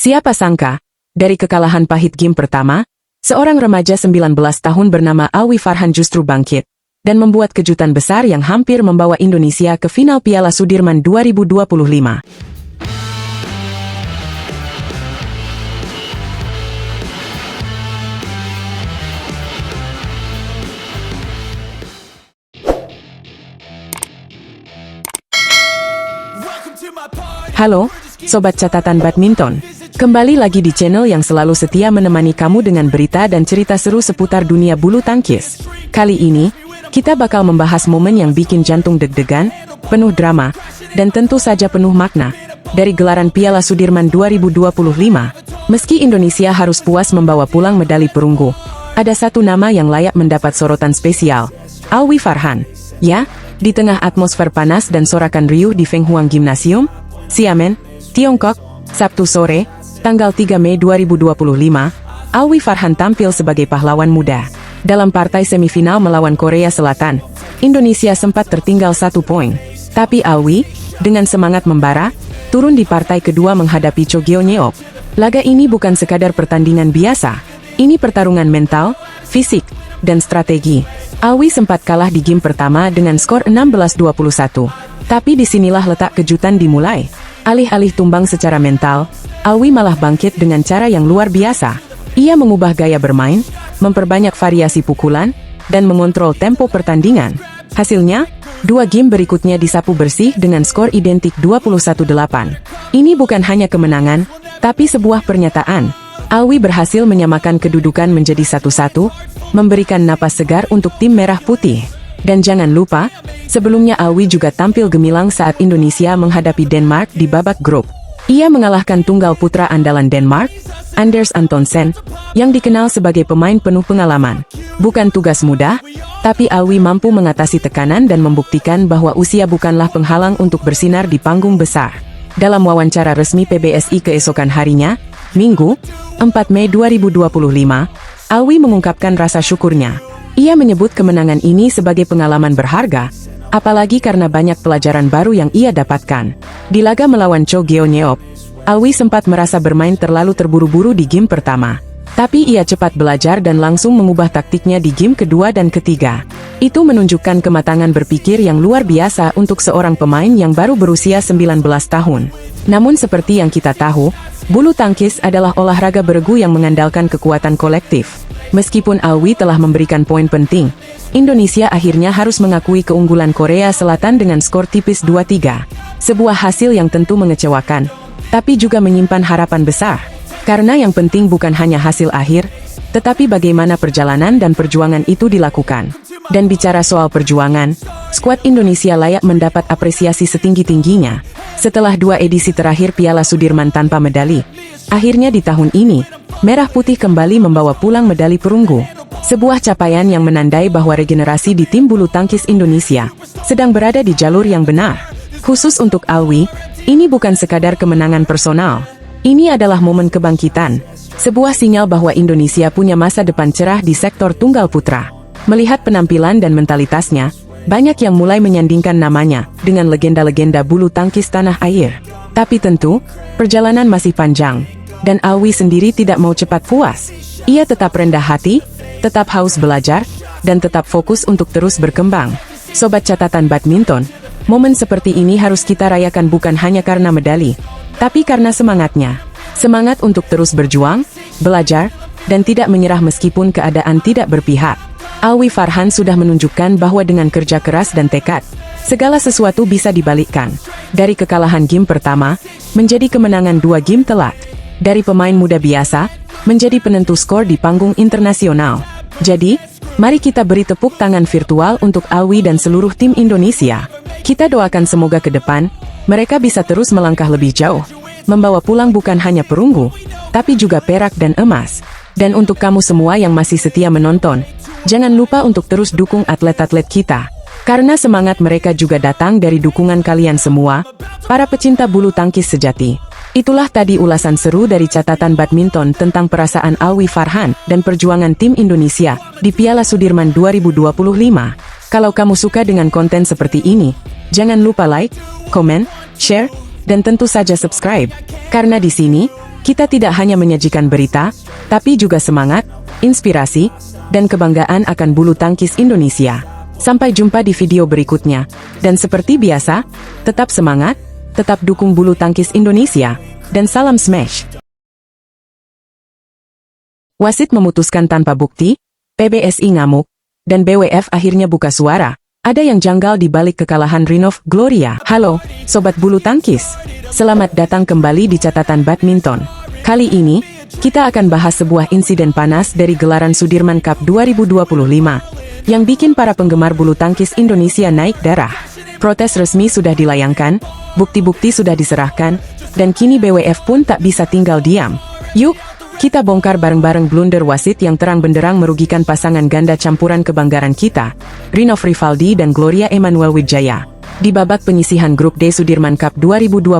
Siapa sangka, dari kekalahan pahit game pertama, seorang remaja 19 tahun bernama Alwi Farhan justru bangkit dan membuat kejutan besar yang hampir membawa Indonesia ke final Piala Sudirman 2025. Halo, Sobat Catatan Badminton. Kembali lagi di channel yang selalu setia menemani kamu dengan berita dan cerita seru seputar dunia bulu tangkis. Kali ini, kita bakal membahas momen yang bikin jantung deg-degan, penuh drama, dan tentu saja penuh makna, dari gelaran Piala Sudirman 2025. Meski Indonesia harus puas membawa pulang medali perunggu, ada satu nama yang layak mendapat sorotan spesial, Alwi Farhan. Ya, di tengah atmosfer panas dan sorakan riuh di Feng Huang Gymnasium, Xiamen, Tiongkok, Sabtu sore, tanggal 3 Mei 2025, Alwi Farhan tampil sebagai pahlawan muda. Dalam partai semifinal melawan Korea Selatan, Indonesia sempat tertinggal 1 poin. Tapi Alwi, dengan semangat membara, turun di partai kedua menghadapi Cho Gyeonyeop. Laga ini bukan sekadar pertandingan biasa, ini pertarungan mental, fisik, dan strategi. Alwi sempat kalah di game pertama dengan skor 16-21. Tapi disinilah letak kejutan dimulai. Alih-alih tumbang secara mental, Alwi malah bangkit dengan cara yang luar biasa. Ia mengubah gaya bermain, memperbanyak variasi pukulan, dan mengontrol tempo pertandingan. Hasilnya, 2 game berikutnya disapu bersih dengan skor identik 21-8. Ini bukan hanya kemenangan, tapi sebuah pernyataan. Alwi berhasil menyamakan kedudukan menjadi 1-1, memberikan napas segar untuk tim merah putih. Dan jangan lupa, sebelumnya Alwi juga tampil gemilang saat Indonesia menghadapi Denmark di babak grup. Ia mengalahkan tunggal putra andalan Denmark, Anders Antonsen, yang dikenal sebagai pemain penuh pengalaman. Bukan tugas mudah, tapi Alwi mampu mengatasi tekanan dan membuktikan bahwa usia bukanlah penghalang untuk bersinar di panggung besar. Dalam wawancara resmi PBSI keesokan harinya, Minggu, 4 Mei 2025, Alwi mengungkapkan rasa syukurnya. Ia menyebut kemenangan ini sebagai pengalaman berharga, apalagi karena banyak pelajaran baru yang ia dapatkan. Di laga melawan Cho Gyeonyeop, Alwi sempat merasa bermain terlalu terburu-buru di game pertama. Tapi ia cepat belajar dan langsung mengubah taktiknya di game kedua dan ketiga. Itu menunjukkan kematangan berpikir yang luar biasa untuk seorang pemain yang baru berusia 19 tahun. Namun seperti yang kita tahu, bulu tangkis adalah olahraga beregu yang mengandalkan kekuatan kolektif. Meskipun Alwi telah memberikan poin penting, Indonesia akhirnya harus mengakui keunggulan Korea Selatan dengan skor tipis 2-3. Sebuah hasil yang tentu mengecewakan, tapi juga menyimpan harapan besar. Karena yang penting bukan hanya hasil akhir, tetapi bagaimana perjalanan dan perjuangan itu dilakukan. Dan bicara soal perjuangan, skuad Indonesia layak mendapat apresiasi setinggi-tingginya. Setelah 2 edisi terakhir Piala Sudirman tanpa medali, akhirnya di tahun ini, Merah Putih kembali membawa pulang medali perunggu. Sebuah capaian yang menandai bahwa regenerasi di tim bulu tangkis Indonesia sedang berada di jalur yang benar. Khusus untuk Alwi, ini bukan sekadar kemenangan personal. Ini adalah momen kebangkitan. Sebuah sinyal bahwa Indonesia punya masa depan cerah di sektor tunggal putra. Melihat penampilan dan mentalitasnya, banyak yang mulai menyandingkan namanya dengan legenda-legenda bulu tangkis tanah air. Tapi tentu, perjalanan masih panjang. Dan Alwi sendiri tidak mau cepat puas. Ia tetap rendah hati, tetap haus belajar, dan tetap fokus untuk terus berkembang. Sobat Catatan Badminton, momen seperti ini harus kita rayakan bukan hanya karena medali, tapi karena semangatnya. Semangat untuk terus berjuang, belajar, dan tidak menyerah meskipun keadaan tidak berpihak. Alwi Farhan sudah menunjukkan bahwa dengan kerja keras dan tekad, segala sesuatu bisa dibalikkan. Dari kekalahan game pertama, menjadi kemenangan 2 game telat. Dari pemain muda biasa, menjadi penentu skor di panggung internasional. Jadi, mari kita beri tepuk tangan virtual untuk Alwi dan seluruh tim Indonesia. Kita doakan semoga ke depan, mereka bisa terus melangkah lebih jauh. Membawa pulang bukan hanya perunggu, tapi juga perak dan emas. Dan untuk kamu semua yang masih setia menonton, jangan lupa untuk terus dukung atlet-atlet kita. Karena semangat mereka juga datang dari dukungan kalian semua, para pecinta bulu tangkis sejati. Itulah tadi ulasan seru dari Catatan Badminton tentang perasaan Alwi Farhan dan perjuangan tim Indonesia di Piala Sudirman 2025. Kalau kamu suka dengan konten seperti ini, jangan lupa like, komen, share, dan tentu saja subscribe. Karena di sini, Kita tidak hanya menyajikan berita, tapi juga semangat, inspirasi, dan kebanggaan akan bulu tangkis Indonesia. Sampai jumpa di video berikutnya. Dan seperti biasa, tetap semangat, tetap dukung bulu tangkis Indonesia, dan salam smash. Wasit memutuskan tanpa bukti, PBSI ngamuk, dan BWF akhirnya buka suara. Ada yang janggal di balik kekalahan Rinov Gloria. Halo, Sobat Bulu Tangkis. Selamat datang kembali di catatan badminton. Kali ini, kita akan bahas sebuah insiden panas dari gelaran Sudirman Cup 2025, yang bikin para penggemar bulu tangkis Indonesia naik darah. Protes resmi sudah dilayangkan, bukti-bukti sudah diserahkan, dan kini BWF pun tak bisa tinggal diam. Yuk, kita bongkar bareng-bareng blunder wasit yang terang benderang merugikan pasangan ganda campuran kebanggaan kita, Rinov Rivaldi dan Gloria Emmanuel Wijaya. Di babak penyisihan grup D Sudirman Cup 2025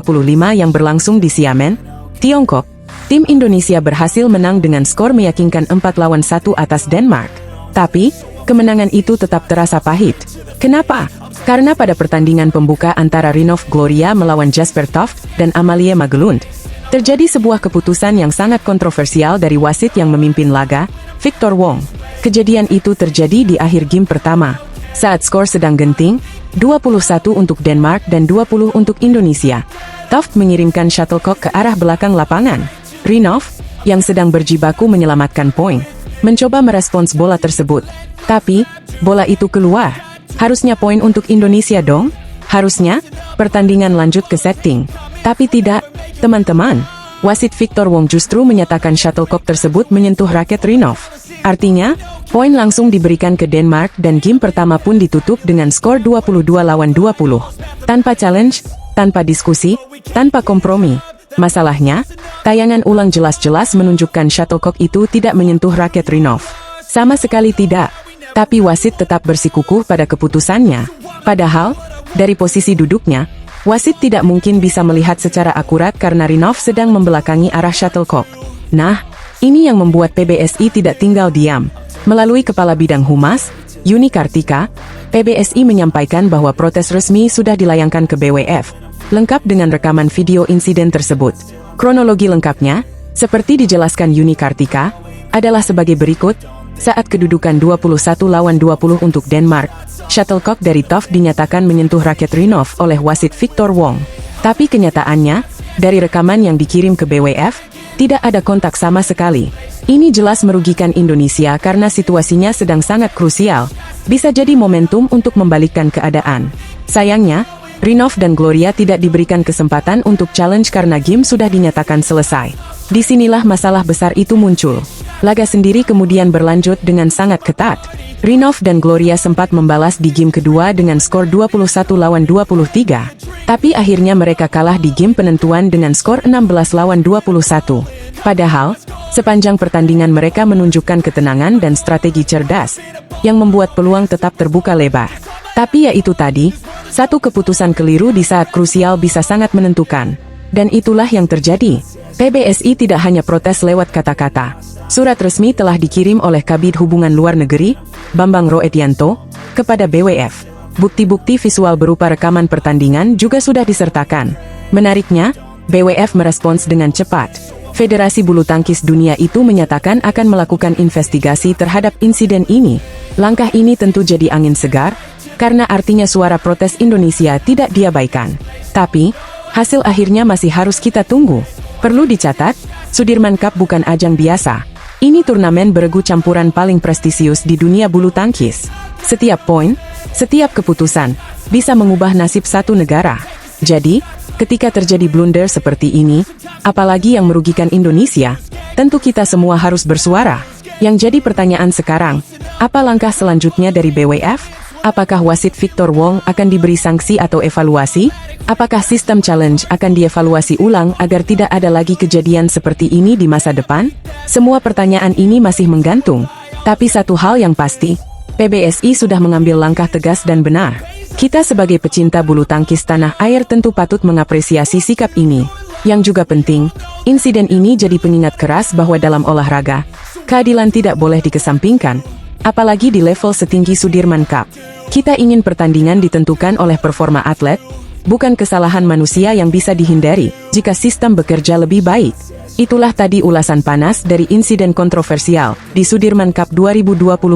yang berlangsung di Xiamen, Tiongkok, tim Indonesia berhasil menang dengan skor meyakinkan 4-1 atas Denmark. Tapi, kemenangan itu tetap terasa pahit. Kenapa? Karena pada pertandingan pembuka antara Rinov Gloria melawan Jasper Toft dan Amalie Magelund, terjadi sebuah keputusan yang sangat kontroversial dari wasit yang memimpin laga, Victor Wong. Kejadian itu terjadi di akhir game pertama. Saat skor sedang genting, 21 untuk Denmark dan 20 untuk Indonesia. Toft mengirimkan shuttlecock ke arah belakang lapangan. Rinov, yang sedang berjibaku menyelamatkan poin, mencoba merespons bola tersebut. Tapi, bola itu keluar. Harusnya poin untuk Indonesia dong? Harusnya, pertandingan lanjut ke setting. Tapi tidak, teman-teman. Wasit Victor Wong justru menyatakan shuttlecock tersebut menyentuh raket Rinov. Artinya, poin langsung diberikan ke Denmark dan game pertama pun ditutup dengan skor 22-20. Tanpa challenge, tanpa diskusi, tanpa kompromi. Masalahnya, tayangan ulang jelas-jelas menunjukkan shuttlecock itu tidak menyentuh raket Rinov. Sama sekali tidak. Tapi wasit tetap bersikukuh pada keputusannya. Padahal, dari posisi duduknya, wasit tidak mungkin bisa melihat secara akurat karena Rinov sedang membelakangi arah shuttlecock. Nah, ini yang membuat PBSI tidak tinggal diam. Melalui Kepala Bidang Humas, Yuni Kartika, PBSI menyampaikan bahwa protes resmi sudah dilayangkan ke BWF, lengkap dengan rekaman video insiden tersebut. Kronologi lengkapnya, seperti dijelaskan Yuni Kartika, adalah sebagai berikut. Saat kedudukan 21-20 untuk Denmark, shuttlecock dari Toft dinyatakan menyentuh raket Rinov oleh wasit Victor Wong. Tapi kenyataannya, dari rekaman yang dikirim ke BWF, tidak ada kontak sama sekali. Ini jelas merugikan Indonesia karena situasinya sedang sangat krusial. Bisa jadi momentum untuk membalikkan keadaan. Sayangnya, Rinov dan Gloria tidak diberikan kesempatan untuk challenge karena game sudah dinyatakan selesai. Disinilah masalah besar itu muncul. Laga sendiri kemudian berlanjut dengan sangat ketat. Rinov dan Gloria sempat membalas di game kedua dengan skor 21-23. Tapi akhirnya mereka kalah di game penentuan dengan skor 16-21. Padahal, sepanjang pertandingan mereka menunjukkan ketenangan dan strategi cerdas, yang membuat peluang tetap terbuka lebar. Tapi ya itu tadi, satu keputusan keliru di saat krusial bisa sangat menentukan. Dan itulah yang terjadi. PBSI tidak hanya protes lewat kata-kata. Surat resmi telah dikirim oleh Kabid Hubungan Luar Negeri, Bambang Roetianto, kepada BWF. Bukti-bukti visual berupa rekaman pertandingan juga sudah disertakan. Menariknya, BWF merespons dengan cepat. Federasi Bulu Tangkis Dunia itu menyatakan akan melakukan investigasi terhadap insiden ini. Langkah ini tentu jadi angin segar, karena artinya suara protes Indonesia tidak diabaikan. Tapi, hasil akhirnya masih harus kita tunggu. Perlu dicatat, Sudirman Cup bukan ajang biasa. Ini turnamen beregu campuran paling prestisius di dunia bulu tangkis. Setiap poin, setiap keputusan, bisa mengubah nasib satu negara. Jadi, ketika terjadi blunder seperti ini, apalagi yang merugikan Indonesia, tentu kita semua harus bersuara. Yang jadi pertanyaan sekarang, apa langkah selanjutnya dari BWF? Apakah wasit Victor Wong akan diberi sanksi atau evaluasi? Apakah sistem challenge akan dievaluasi ulang agar tidak ada lagi kejadian seperti ini di masa depan? Semua pertanyaan ini masih menggantung. Tapi satu hal yang pasti, PBSI sudah mengambil langkah tegas dan benar. Kita sebagai pecinta bulu tangkis tanah air tentu patut mengapresiasi sikap ini. Yang juga penting, insiden ini jadi pengingat keras bahwa dalam olahraga, keadilan tidak boleh dikesampingkan, apalagi di level setinggi Sudirman Cup. Kita ingin pertandingan ditentukan oleh performa atlet, bukan kesalahan manusia yang bisa dihindari jika sistem bekerja lebih baik. Itulah tadi ulasan panas dari insiden kontroversial di Sudirman Cup 2025.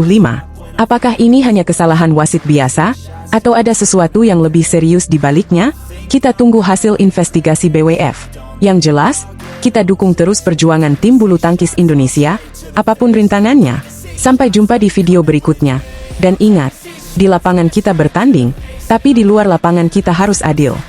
Apakah ini hanya kesalahan wasit biasa? Atau ada sesuatu yang lebih serius di baliknya? Kita tunggu hasil investigasi BWF. Yang jelas, kita dukung terus perjuangan tim bulu tangkis Indonesia, apapun rintangannya. Sampai jumpa di video berikutnya. Dan ingat, di lapangan kita bertanding, tapi di luar lapangan kita harus adil.